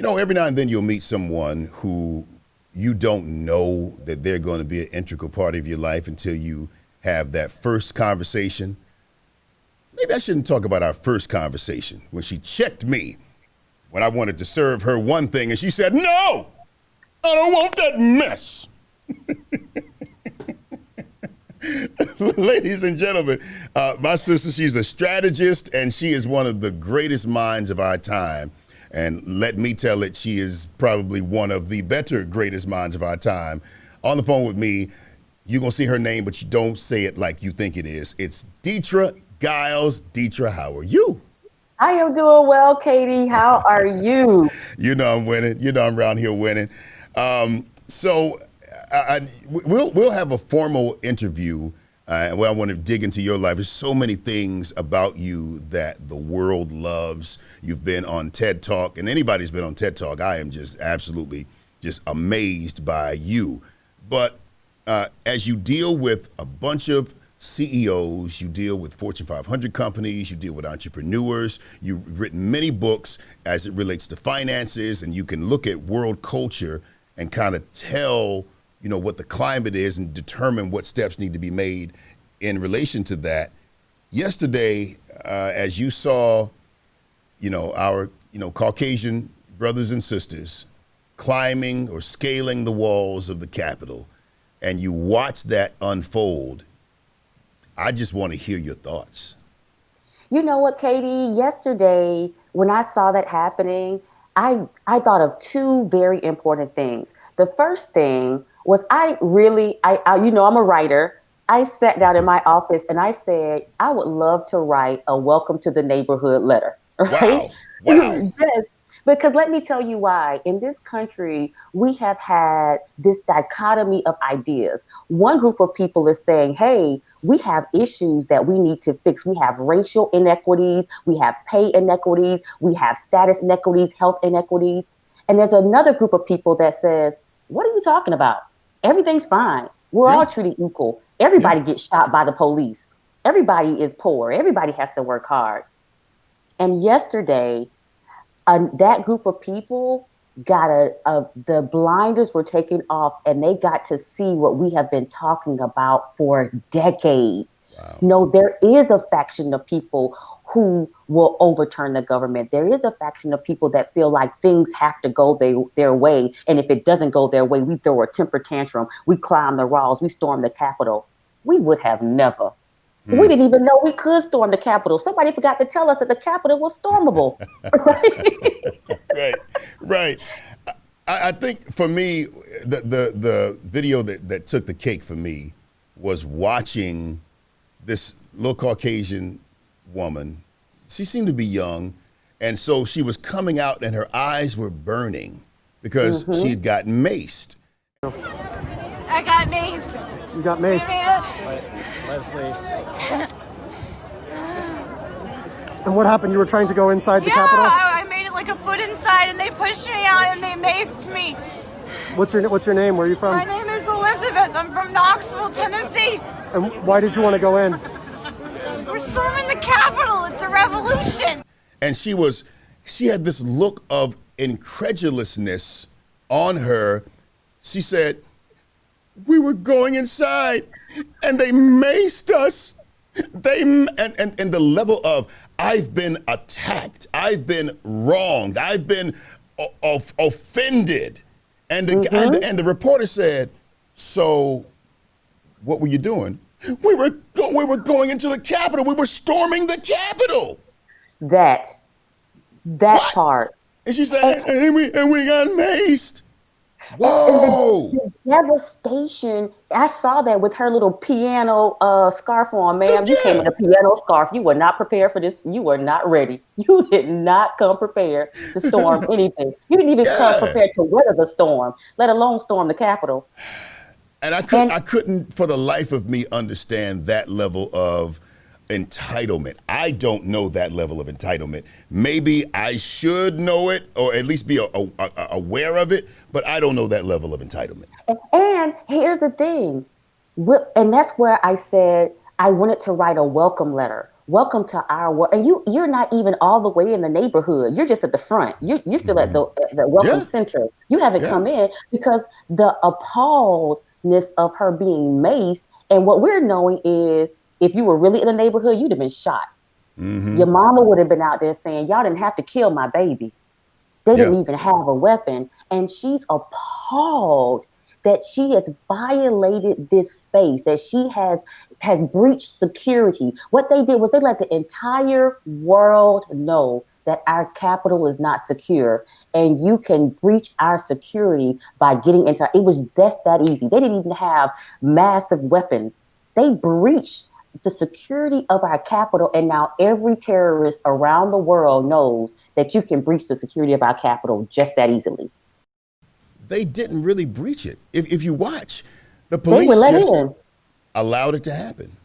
Every now and then you'll meet someone who you don't know that they're going to be an integral part of your life until you have that first conversation. Maybe I shouldn't talk about our first conversation when she checked me when I wanted to serve her one thing and she said, "No, I don't want that mess." Ladies and gentlemen, my sister, she's a strategist and she is one of the greatest minds of our time. And let me tell it, she is probably one of the better greatest minds of our time. On the phone with me, you're going to see her name, but you don't say it like you think it is. It's Deetra Giles. Deetra, how are you? I am doing well, Katie. How are you? You know I'm winning. You know I'm around here winning. So we'll have a formal interview. Where I want to dig into your life. There's so many things about you that the world loves. You've been on TED Talk, and anybody's been on TED Talk, I am just absolutely just amazed by you. But as you deal with a bunch of CEOs, you deal with Fortune 500 companies, you deal with entrepreneurs, you've written many books as it relates to finances, and you can look at world culture and kind of tell what the climate is and determine what steps need to be made in relation to that. Yesterday, as you saw, our, Caucasian brothers and sisters climbing or scaling the walls of the Capitol, and you watch that unfold, I just want to hear your thoughts. You know what, Katie? Yesterday, when I saw that happening, I thought of two very important things. The first thing was I'm a writer. I sat down in my office and I said, I would love to write a welcome to the neighborhood letter, right? Wow. Wow. Yes, because let me tell you why. In this country, we have had this dichotomy of ideas. One group of people is saying, hey, we have issues that we need to fix. We have racial inequities, we have pay inequities, we have status inequities, health inequities. And there's another group of people that says, what are you talking about? Everything's fine. We're all treated equal. Everybody gets shot by the police. Everybody is poor. Everybody has to work hard. And yesterday, that group of people the blinders were taken off and they got to see what we have been talking about for decades. Wow. No, there is a faction of people who will overturn the government. There is a faction of people that feel like things have to go their way. And if it doesn't go their way, we throw a temper tantrum. We climb the walls. We storm the Capitol. We would have never. We didn't even know we could storm the Capitol. Somebody forgot to tell us that the Capitol was stormable. Right. I think for me, the video that took the cake for me was watching this little Caucasian woman. She seemed to be young, and so she was coming out and her eyes were burning because she had gotten maced. I got maced. You got maced? Let place. And what happened? You were trying to go inside the Capitol? I made it like a foot inside and they pushed me out and they maced me. What's your name? Where are you from? My name is Elizabeth. I'm from Knoxville, Tennessee. And why did you want to go in? We're storming the Capitol. It's a revolution. And she had this look of incredulousness on her. She said, we were going inside and they maced us. And the level of, I've been attacked, I've been wronged, I've been offended. And the reporter said, so what were you doing? We were going into the Capitol. We were storming the Capitol. That What? part. And she said, and we got maced. Whoa. The devastation. I saw that with her little piano scarf on, ma'am. You came in a piano scarf. You were not prepared for this. You were not ready. You did not come prepared to storm anything. You didn't even come prepared to weather the storm, let alone storm the Capitol. And I couldn't for the life of me understand that level of entitlement. I don't know that level of entitlement. Maybe I should know it or at least be aware of it, but I don't know that level of entitlement. And here's the thing, and that's where I said I wanted to write a welcome letter. welcome to our world. And you're not even all the way in the neighborhood. You're just at the front. You're still at the welcome Yeah, center. You haven't yeah. come in because the appalledness of her being maced. And what we're knowing is if you were really in the neighborhood, you'd have been shot. Mm-hmm. Your mama would have been out there saying, y'all didn't have to kill my baby. They Yeah. didn't even have a weapon. And she's appalled that she has violated this space, that she has breached security. What they did was they let the entire world know that our capital is not secure and you can breach our security by getting into it. Was just that easy. They didn't even have massive weapons. They breached the security of our capital, and now every terrorist around the world knows that you can breach the security of our capital just that easily. They didn't really breach it. If you watch, the They were police let just in. allowed it to happen.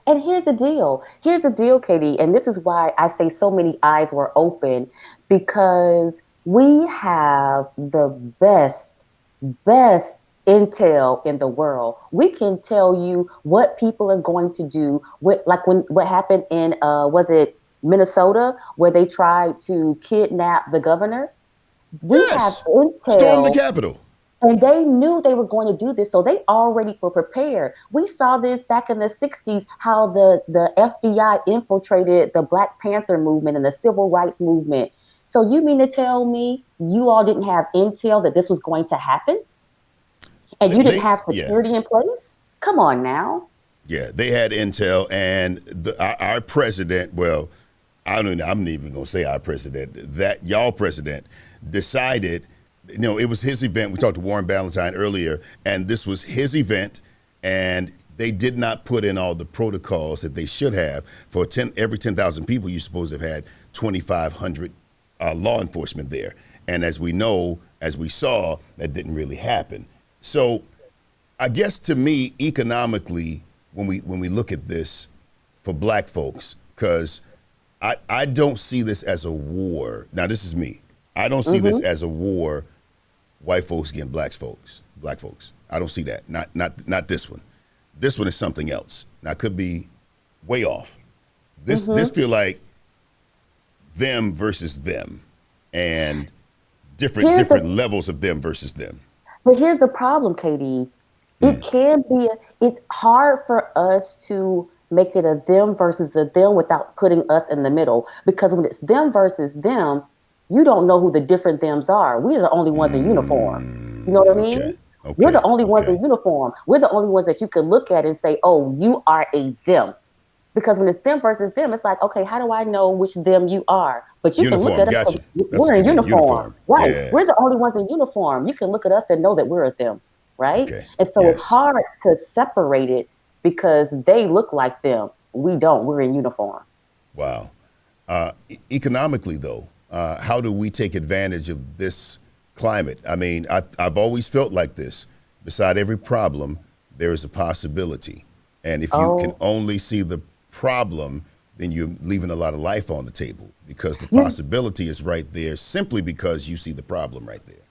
And here's the deal. Here's the deal, Katie. And this is why I say so many eyes were open, because we have the best intel in the world. We can tell you what people are going to do. What happened in was it Minnesota where they tried to kidnap the governor? We have Yes. Storm the intel. Capitol. And they knew they were going to do this, so they already were prepared. We saw this back in the 60s, how the FBI infiltrated the Black Panther movement and the civil rights movement. So you mean to tell me you all didn't have intel that this was going to happen? And you didn't have Yeah. security in place? Come on now. Yeah, they had intel, and our president. Well, I don't. I'm not even gonna say our president. That y'all president decided. You know, it was his event. We talked to Warren Ballantyne earlier, and this was his event, and they did not put in all the protocols that they should have. For every 10,000 people, you're supposed to have had 2,500 law enforcement there. And as we know, as we saw, that didn't really happen. So I guess to me, economically, when we look at this for black folks, because I don't see this as a war. Now, this is me. I don't see this as a war, white folks against black folks. I don't see that. Not this one. This one is something else. Now, I could be way off. This feel like them versus them, and different levels of them versus them. But here's the problem, Katie. It's hard for us to make it a them versus a them without putting us in the middle. Because when it's them versus them, you don't know who the different thems are. We're the only ones in uniform. You know what I mean? Okay. We're the only ones in uniform. We're the only ones that you can look at and say, oh, you are a them. Because when it's them versus them, it's like, okay, how do I know which them you are? But you Uniform, can look at us. gotcha. We're in uniform. Right. Yeah. We're the only ones in uniform. You can look at us and know that we're a them. Right. Okay. And so Yes. it's hard to separate it because they look like them. We don't. We're in uniform. Wow. Economically, though, how do we take advantage of this climate? I mean, I've always felt like this. Beside every problem, there is a possibility. And if you can only see the problem, then you're leaving a lot of life on the table because the possibility is right there simply because you see the problem right there.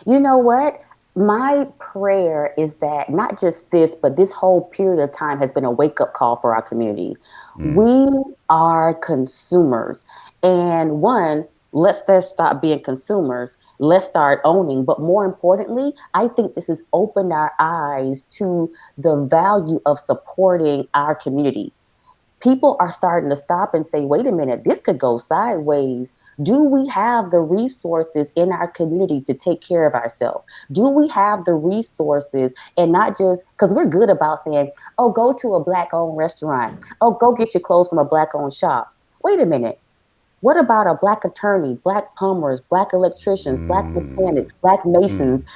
You know what? My prayer is that not just this, but this whole period of time has been a wake up call for our community. We are consumers. And one, let's stop being consumers. Let's start owning. But more importantly, I think this has opened our eyes to the value of supporting our community. People are starting to stop and say, wait a minute, this could go sideways. Do we have the resources in our community to take care of ourselves? Do we have the resources, and not just because we're good about saying, oh, go to a Black owned restaurant. Oh, go get your clothes from a Black owned shop. Wait a minute. What about a Black attorney, Black plumbers, Black electricians, Black mechanics, Black masons?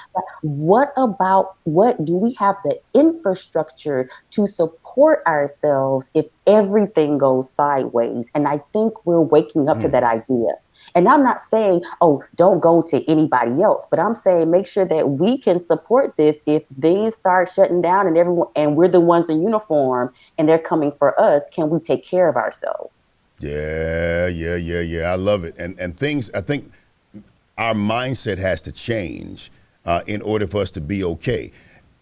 What do we have the infrastructure to support ourselves if everything goes sideways? And I think we're waking up to that idea. And I'm not saying, oh, don't go to anybody else, but I'm saying make sure that we can support this if things start shutting down and we're the ones in uniform and they're coming for us. Can we take care of ourselves? Yeah. I love it. And things, I think our mindset has to change in order for us to be okay.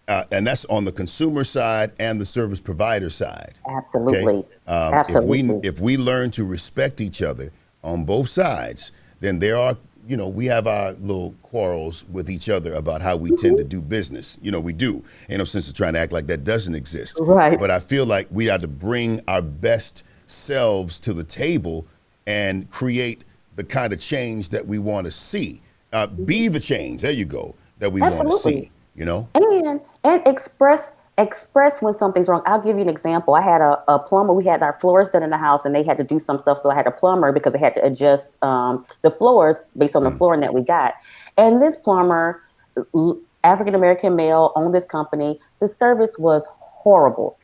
And that's on the consumer side and the service provider side. Absolutely. Absolutely. If we learn to respect each other on both sides, then there are, we have our little quarrels with each other about how we tend to do business. We do. Ain't no sense of trying to act like that doesn't exist. Right. But I feel like we have to bring our best selves to the table and create the kind of change that we want to see. Be the change. There you go. That we want to see. And express when something's wrong. I'll give you an example. I had a plumber. We had our floors done in the house, and they had to do some stuff. So I had a plumber because they had to adjust the floors based on the flooring that we got. And this plumber, African American male, owned this company. The service was horrible.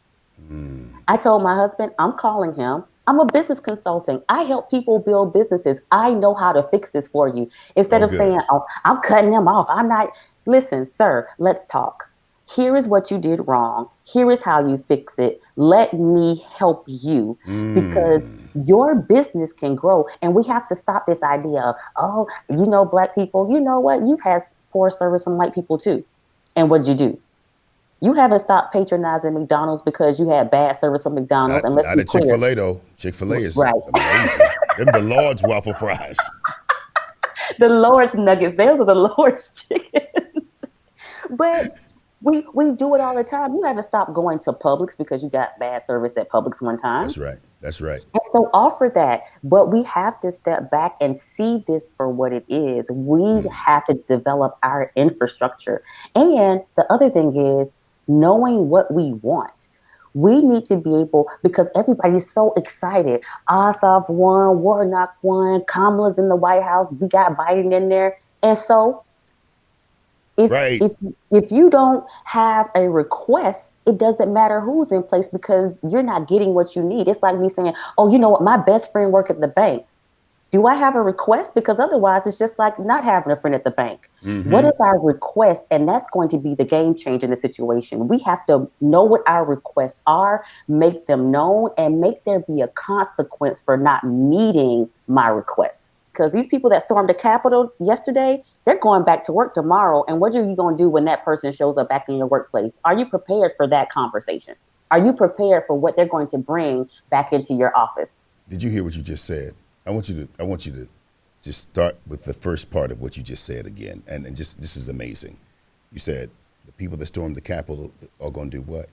I told my husband, I'm calling him. I'm a business consultant. I help people build businesses. I know how to fix this for you. Instead of saying, oh, I'm cutting them off. I'm not. Listen, sir, let's talk. Here is what you did wrong. Here is how you fix it. Let me help you because your business can grow. And we have to stop this idea of, oh, Black people, you know what? You've had poor service from white people too. And what did you do? You haven't stopped patronizing McDonald's because you had bad service from McDonald's. And let's not be at clear. Chick-fil-A though. Chick-fil-A is right. amazing. Them the Lord's waffle fries. The Lord's nuggets. Those are the Lord's chickens. But we do it all the time. You haven't stopped going to Publix because you got bad service at Publix one time. That's right. And so offer that. But we have to step back and see this for what it is. We have to develop our infrastructure. And the other thing is knowing what we want. We need to be able, because everybody's so excited. Ossoff won, Warnock won, Kamala's in the White House, we got Biden in there. And so if you don't have a request, it doesn't matter who's in place because you're not getting what you need. It's like me saying, oh, you know what, my best friend work at the bank. Do I have a request? Because otherwise it's just like not having a friend at the bank. What is our request? And that's going to be the game changer in the situation. We have to know what our requests are, make them known, and make there be a consequence for not meeting my requests. Because these people that stormed the Capitol yesterday, they're going back to work tomorrow. And what are you going to do when that person shows up back in your workplace? Are you prepared for that conversation? Are you prepared for what they're going to bring back into your office? Did you hear what you just said? I want you to just start with the first part of what you just said again. And just, this is amazing. You said the people that stormed the Capitol are going to do what?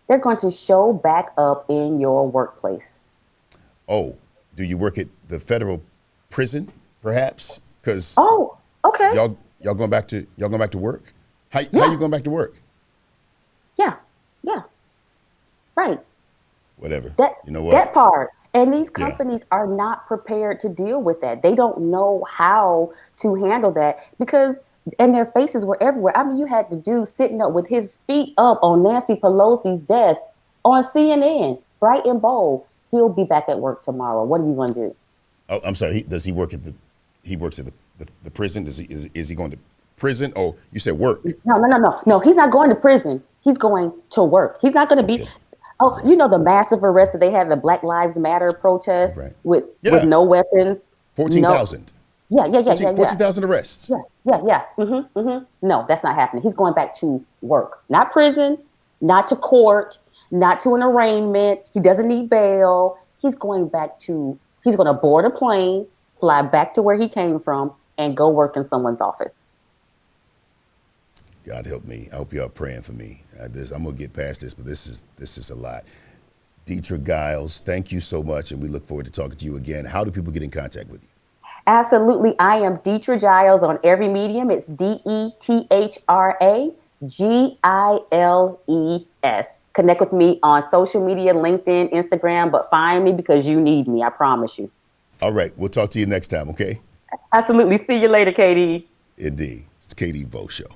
They're going to show back up in your workplace. Oh, do you work at the federal prison, perhaps? Because okay. Y'all going back to work? How you going back to work? Yeah. Right. Whatever. You know what? That part. And these companies are not prepared to deal with that. They don't know how to handle that and their faces were everywhere. I mean, you had the dude sitting up with his feet up on Nancy Pelosi's desk on CNN, bright and bold. He'll be back at work tomorrow. What are you going to do? Oh, I'm sorry. Does he work he works at the prison? Is he going to prison? Oh, you said work. No. He's not going to prison. He's going to work. He's not going to be. Oh, the massive arrest that they had, the Black Lives Matter protest with no weapons. 14,000. Yeah. 14,000 arrests. Yeah. No, that's not happening. He's going back to work, not prison, not to court, not to an arraignment. He doesn't need bail. He's going to board a plane, fly back to where he came from, and go work in someone's office. God help me. I hope y'all praying for me. I'm gonna get past this, but this is a lot. Deetra Giles, thank you so much, and we look forward to talking to you again. How do people get in contact with you? Absolutely. I am Deetra Giles on every medium. It's DeetraGiles. Connect with me on social media, LinkedIn, Instagram, but find me because you need me. I promise you. All right. We'll talk to you next time, okay? Absolutely. See you later, KD. Indeed. It's the KD Bo Show.